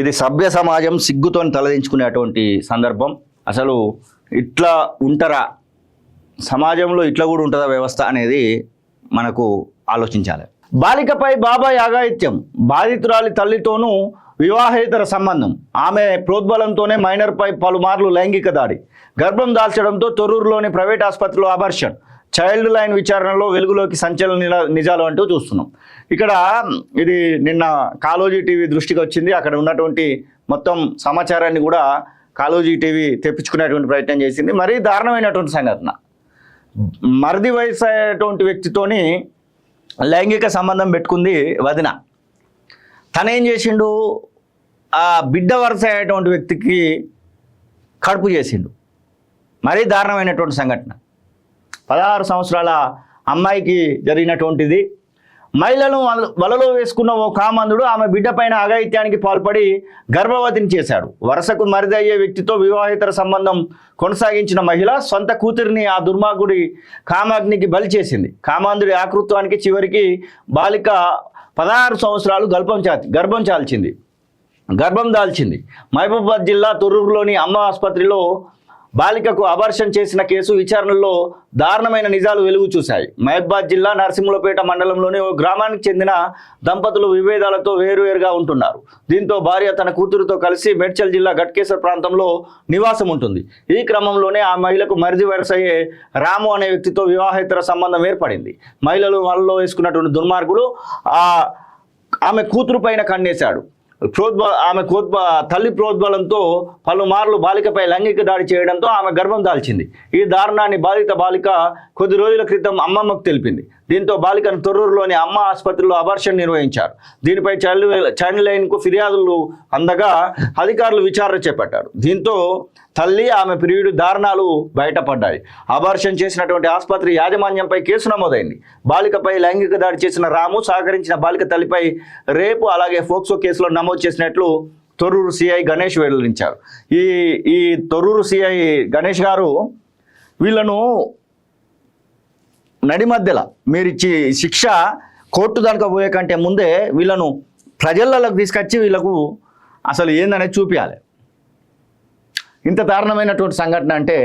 ఇది సభ్య సమాజం సిగ్గుతో తలదించుకునేటువంటి సందర్భం. అసలు ఇట్లా ఉంటారా, సమాజంలో ఇట్లా కూడా ఉంటుందా వ్యవస్థ అనేది మనకు ఆలోచించాలి. బాలికపై బాబాయ్ అఘాయిత్యం, బాధితురాలి తల్లితోనూ వివాహేతర సంబంధం, ఆమె ప్రోద్బలంతోనే మైనర్పై పలుమార్లు లైంగిక దాడి, గర్భం దాల్చడంతో తొర్రూరులోని ప్రైవేట్ ఆసుపత్రిలో అబార్షన్, చైల్డ్ లైన్ విచారణలో వెలుగులోకి సంచలన నిజాలు అంటూ చూస్తున్నాం. ఇక్కడ ఇది నిన్న కాలోజీ టీవీ దృష్టికి వచ్చింది. అక్కడ ఉన్నటువంటి మొత్తం సమాచారాన్ని కూడా కాలోజీ టీవీ తెప్పించుకునేటువంటి ప్రయత్నం చేసింది. మరీ దారుణమైనటువంటి సంఘటన. మరిది వయసు అయ్యేటువంటి వ్యక్తితోని లైంగిక సంబంధం పెట్టుకుంది వదిన. తనేం చేసిండు, ఆ బిడ్డ వరుస అయ్యేటువంటి వ్యక్తికి కడుపు చేసిండు. మరీ దారుణమైనటువంటి సంఘటన. 16 సంవత్సరాల అమ్మాయికి జరిగినటువంటిది. మహిళను వలలో వేసుకున్న ఓ కామందుడు ఆమె బిడ్డ పైన అఘాయిత్యానికి పాల్పడి గర్భవతిని చేశాడు. వరుసకు మరిది అయ్యే వ్యక్తితో వివాహేతర సంబంధం కొనసాగించిన మహిళ సొంత కూతురిని ఆ దుర్మార్గుడి కామాగ్నికి బలి చేసింది. కామాంధుడి ఆకృత్వానికి చివరికి బాలిక 16 సంవత్సరాలు గర్భం దాల్చింది. మహబూబాబాద్ జిల్లా తొర్రూరులోని అమ్మ ఆసుపత్రిలో బాలికకు అబార్షన్ చేసిన కేసు విచారణలో దారుణమైన నిజాలు వెలుగు చూశాయి. మహబూబాబాద్ జిల్లా నరసింహులపేట మండలంలోని ఓ గ్రామానికి చెందిన దంపతులు విభేదాలతో వేరువేరుగా ఉంటున్నారు. దీంతో భార్య తన కూతురుతో కలిసి మేడ్చల్ జిల్లా గట్కేసర్ ప్రాంతంలో నివాసం ఉంటుంది. ఈ క్రమంలోనే ఆ మహిళకు మరిది వరుసయ్యే రాము అనే వ్యక్తితో వివాహేతర సంబంధం ఏర్పడింది. మహిళలు వాళ్ళలో వేసుకున్నటువంటి దుర్మార్గులు ఆమె కూతురు పైన కన్నేశాడు. తల్లి ప్రోద్బలంతో పలుమార్లు బాలికపై లైంగిక దాడి చేయడంతో ఆమె గర్భం దాల్చింది. ఈ దారుణాన్ని బాధిత బాలిక కొద్ది రోజుల క్రితం అమ్మమ్మకు తెలిపింది. దీంతో బాలికను తొర్రూరులోని అమ్మ ఆసుపత్రిలో అబార్షన్ నిర్వహించారు. దీనిపై చైల్డ్ లైన్కు ఫిర్యాదులు అందగా అధికారులు విచారణ చేపట్టారు. దీంతో తల్లి, ఆమె ప్రియుడి దారుణాలు బయటపడ్డాయి. అబార్షన్ చేసినటువంటి ఆసుపత్రి యాజమాన్యంపై కేసు నమోదైంది. బాలికపై లైంగిక దాడి చేసిన రాము, సహకరించిన బాలిక తల్లిపై రేపు అలాగే ఫోక్సో కేసులో నమోదు చేసినట్లు తొర్రూరు సిఐ గణేష్ వెల్లడించారు. ఈ తొర్రూరు సిఐ గణేష్ గారు వీళ్ళను నడి మధ్యలో మీరు ఇచ్చి శిక్ష కోర్టు దాకా పోయే కంటే ముందే వీళ్ళను ప్రజలలోకి తీసుకొచ్చి వీళ్ళకు అసలు ఏందనేది చూపించాలి. ఇంత దారుణమైనటువంటి సంఘటన అంటే